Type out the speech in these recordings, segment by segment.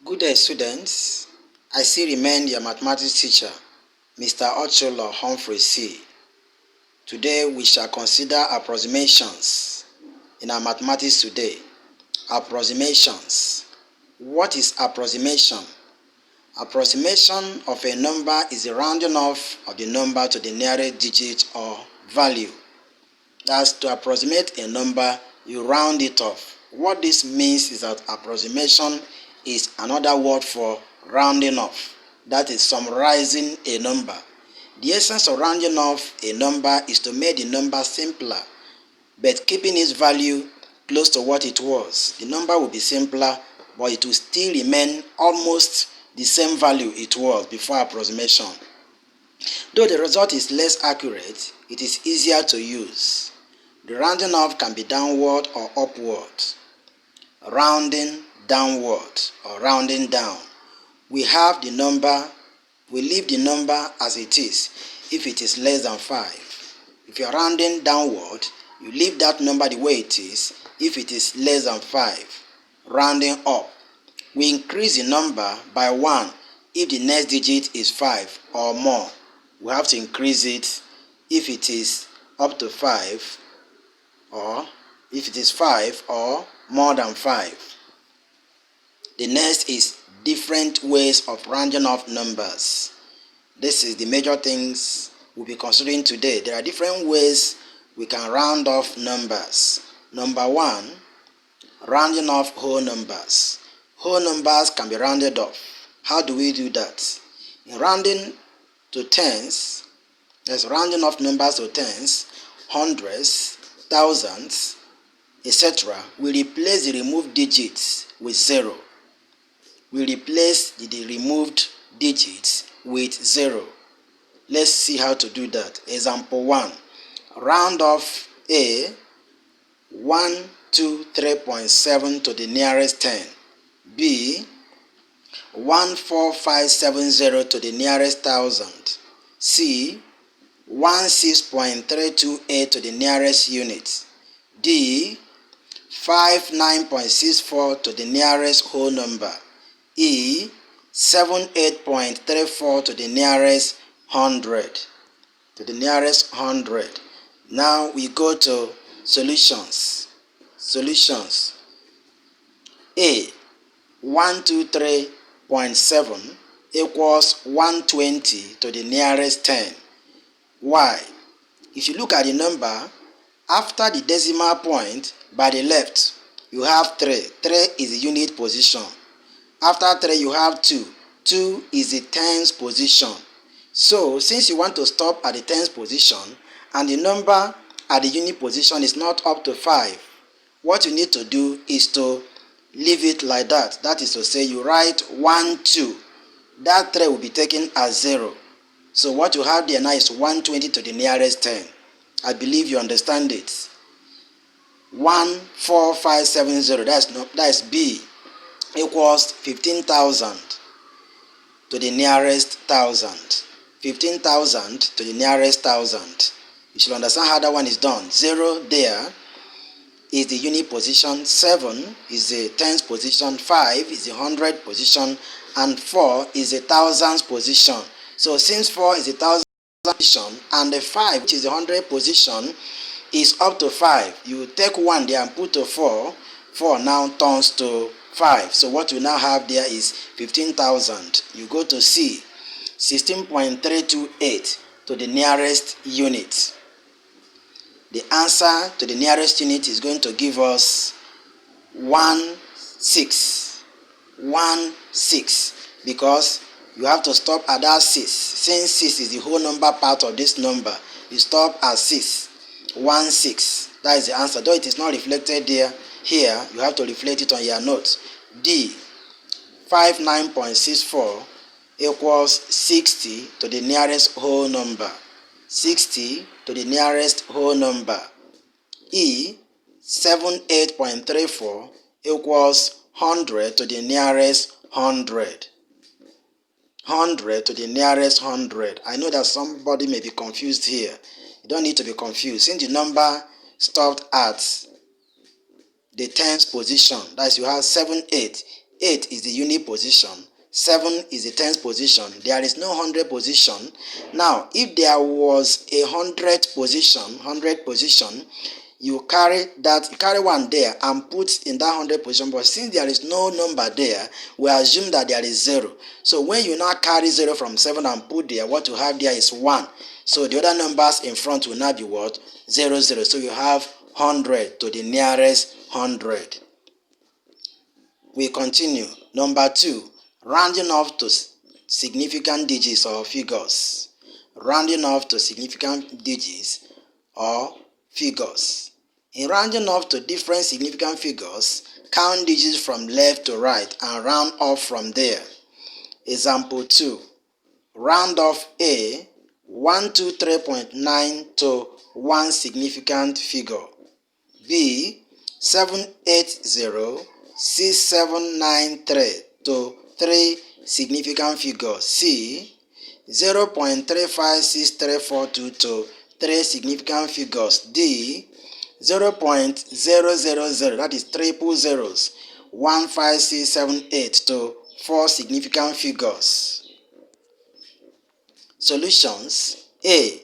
Good day, students. I still remain your mathematics teacher, Mr. Ochola Humphrey C. Today we shall consider approximations in our mathematics today. Approximations. What is approximation? Approximation of a number is the rounding off of the number to the nearest digit or value. That's to approximate a number, you round it off. What this means is that approximation is another word for rounding off. That is summarizing a number. The essence of rounding off a number is to make the number simpler, but keeping its value close to what it was. The number will be simpler, but it will still remain almost the same value it was before approximation. Though the result is less accurate, it is easier to use. The rounding off can be downward or upward. Rounding downward or rounding down. We have the number, we leave the number as it is if it is less than 5. If you are rounding downward, you leave that number the way it is if it is less than 5. Rounding up, we increase the number by 1 if the next digit is 5 or more. We have to increase it if it is up to 5 or if it is 5 or more than 5. The next is different ways of rounding off numbers. This is the major things we'll be considering today. There are different ways we can round off numbers. Number 1, rounding off whole numbers. Whole numbers can be rounded off. How do we do that? In rounding to tens, there's rounding off numbers to tens, hundreds, thousands, etc. We replace the removed digits with 0. We replace the removed digits with 0. Let's see how to do that. Example 1. Round off A 123.7 to the nearest 10. B 14570 to the nearest 1000. C 16.328 to the nearest unit. D 59.64 to the nearest whole number. E 78.34 to the nearest 100. To the nearest 100. Now we go to solutions. Solutions. A 123.7 equals 120 to the nearest 10. Why? If you look at the number, after the decimal point by the left, you have 3. 3 is the unit position. After 3, you have 2. 2 is the tens position. So, since you want to stop at the tens position and the number at the unit position is not up to 5, what you need to do is to leave it like that. That is to say, you write 1, 2. That 3 will be taken as 0. So, what you have there now is 120 to the nearest 10. I believe you understand it. 14570, that's B, equals 15,000 to the nearest 1,000. 15,000 to the nearest 1,000. You should understand how that one is done. 0 there is the unit position, 7 is the tens position, 5 is the 100 position, and 4 is the thousands position. So since 4 is the thousand position and the 5, which is the 100 position, is up to 5, you take 1 there and put to 4. 4 now turns to 5. So what we now have there is 15,000. You go to C, 16.328 to the nearest unit. The answer to the nearest unit is going to give us 16. 16, because you have to stop at that 6. Since 6 is the whole number part of this number, you stop at 6. 16. That is the answer. Though it is not reflected there, here you have to reflect it on your notes. D 59.64 equals 60 to the nearest whole number. 60 to the nearest whole number. E 78.34 equals 100 to the nearest 100. 100 to the nearest 100. I know that somebody may be confused here. You don't need to be confused. Since the number stopped at the tens position, that is, you have 7, 8. 8 is the unit position, 7 is the tens position. There is no hundred position. Now, if there was a hundred position, you carry one there and put in that hundred position. But since there is no number there, we assume that there is 0. So when you now carry 0 from 7 and put there, what you have there is 1. So the other numbers in front will now be what? 0, 0. So you have 100 to the nearest 100. We continue. Number 2, rounding off to significant digits or figures. Rounding off to significant digits or figures. In rounding off to different significant figures, count digits from left to right and round off from there. Example 2. Round off A 123.9 to one significant figure. B 7806793 to three significant figures. C 0.356342 to three significant figures. D 0.000, that is triple zeros, 15678 to four significant figures. Solutions. A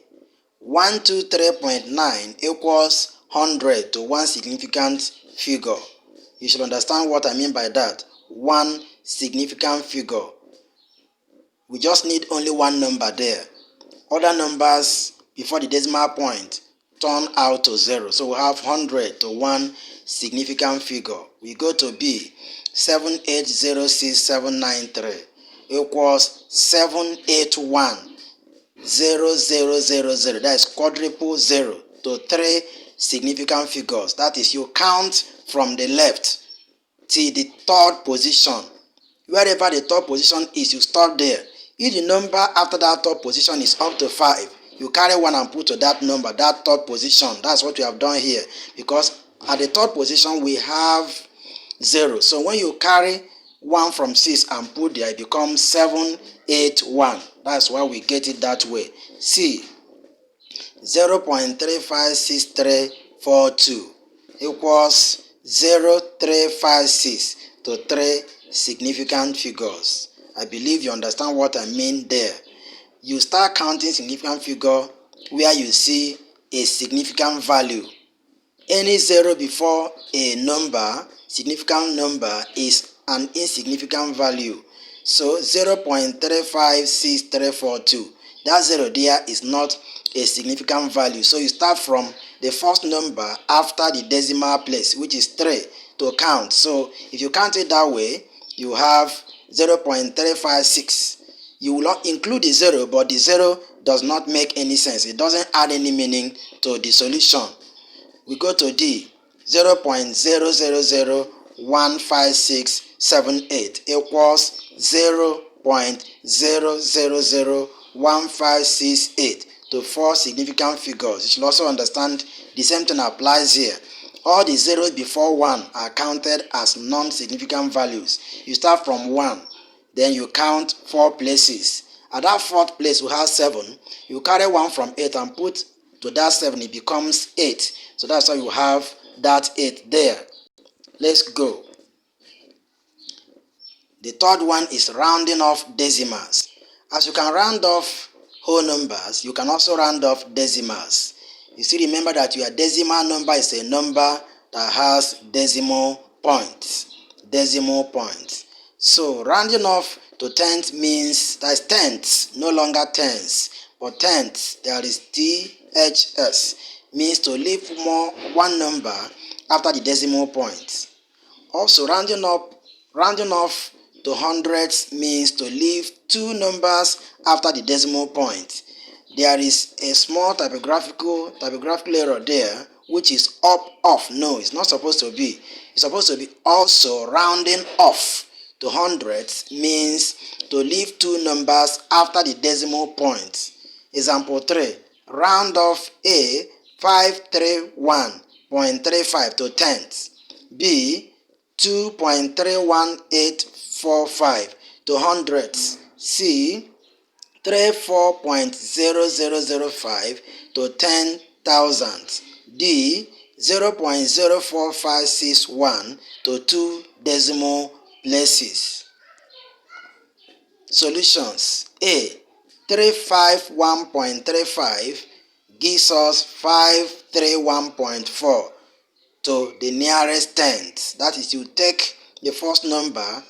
123.9 equals 100 to one significant figure. You should understand what I mean by that. One significant figure. We just need only one number there. Other numbers before the decimal point turn out to 0. So we have 100 to one significant figure. We go to B. 7806793 equals 781 0000. That is quadruple 0 to three significant figures. That is, you count from the left till the third position. Wherever the third position is, you start there. If the number after that third position is up to 5, you carry 1 and put to that number, that third position. That's what we have done here. Because at the third position, we have 0. So when you carry 1 from 6 and put there, it becomes 781. That's why we get it that way. C 0.356342 equals 0356 to three significant figures. I believe you understand what I mean there. You start counting significant figure where you see a significant value. Any 0 before a number, significant number, is an insignificant value. So 0.356342, that 0 there is not a significant value. So you start from the first number after the decimal place, which is 3, to count. So if you count it that way, you have 0.356. You will not include the 0, but the 0 does not make any sense. It doesn't add any meaning to the solution. We go to D. 0.0001568 equals 0.0001568 to four significant figures. You should also understand the same thing applies here. All the zeros before 1 are counted as non-significant values. You start from 1, then you count 4 places. At that 4th place, we have 7. You carry 1 from 8 and put to that 7, it becomes 8. So that's why you have that 8 there. Let's go. The third one is rounding off decimals. As you can round off whole numbers, you can also round off decimals. You still remember that your decimal number is a number that has decimal points. Decimal points. So rounding off to tenths means that's tenths, no longer tens, but tenths. There is THS, means to leave one number after the decimal point. Also, rounding off to hundreds means to leave 2 numbers after the decimal point. There is a small typographical error there, which is off. No, it's not supposed to be. It's supposed to be also rounding off to hundreds means to leave 2 numbers after the decimal point. Example 3. Round off A 531.35 to tenths. B 2.31845 to hundreds. C 34.0005 to 10,000. D 0.04561 to 2 decimal places. Solutions. A. 351.35 gives us 531.4 to the nearest tenth. That is, you take the first number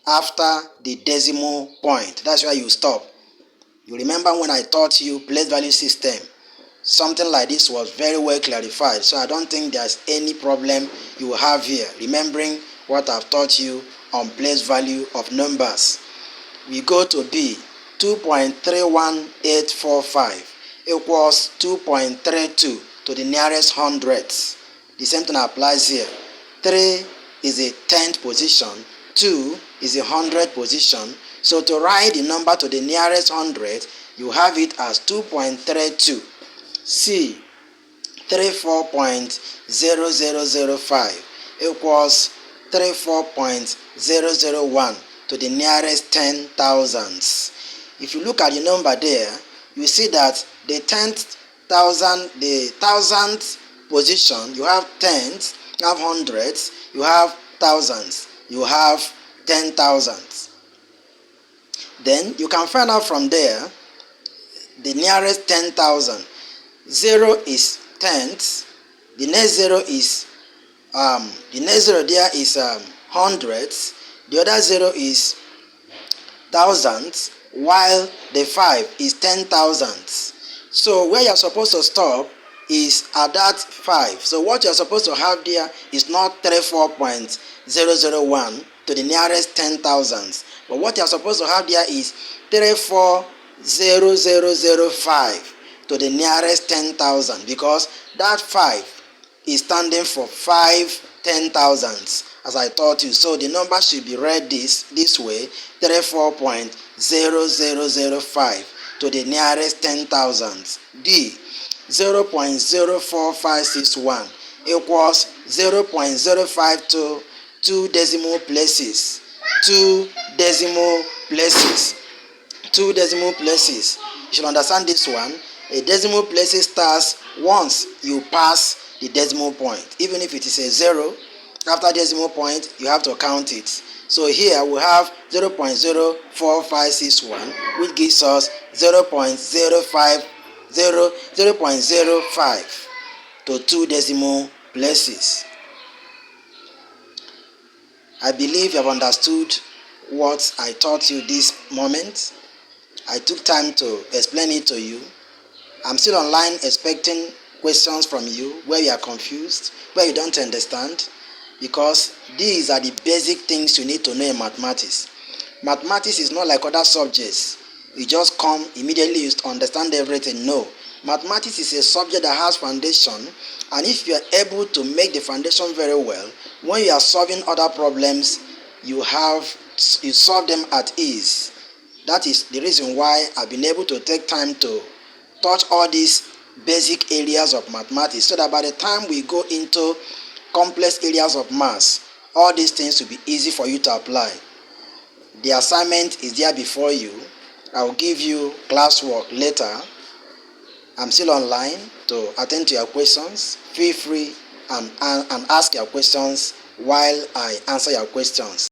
after the decimal point. That's where you stop. You remember when I taught you place value system, something like this was very well clarified. So I don't think there's any problem you have here, remembering what I've taught you on place value of numbers. We go to B. 2.31845 equals 2.32 to the nearest hundredths. The same thing applies here. 3 is a tenth position, 2 is a hundredth position. So to write the number to the nearest hundred, you have it as 2.32. C. 34.0005 equals 34.001 to the nearest 10 thousandths. If you look at the number there, you see that the thousandth position, you have tenths, you have hundreds, you have thousands, you have 10 thousandths. Then you can find out from there the nearest 10,000. 0 is tenths. The next zero there is hundreds. The other 0 is thousands, while the 5 is 10 thousandths. So where you're supposed to stop is at that 5. So what you're supposed to have there is not 34.001 to the nearest 10 thousandths, but what you're supposed to have there is 34.0005 to the nearest 10,000, because that 5 is standing for 5 10 thousandths, as I taught you. So the number should be read this way: 34.0005 to the nearest 10 thousandths. D. 0.04561 equals 0.05 to 2 decimal places. 2 decimal places. 2 decimal places. You should understand this one. A decimal place starts once you pass the decimal point. Even if it is a 0, after decimal point, you have to count it. So here we have 0.04561, which gives us 0.05 to 2 decimal places. I believe you have understood what I taught you this moment. I took time to explain it to you. I'm still online expecting questions from you where you are confused, where you don't understand, because these are the basic things you need to know in mathematics. Mathematics is not like other subjects. You just come immediately, you understand everything. No. Mathematics is a subject that has foundation, and if you are able to make the foundation very well, when you are solving other problems, you solve them at ease. That is the reason why I've been able to take time to touch all these basic areas of mathematics, so that by the time we go into complex areas of maths, all these things will be easy for you to apply. The assignment is there before you. I will give you classwork later. I'm still online to attend to your questions. Feel free and ask your questions while I answer your questions.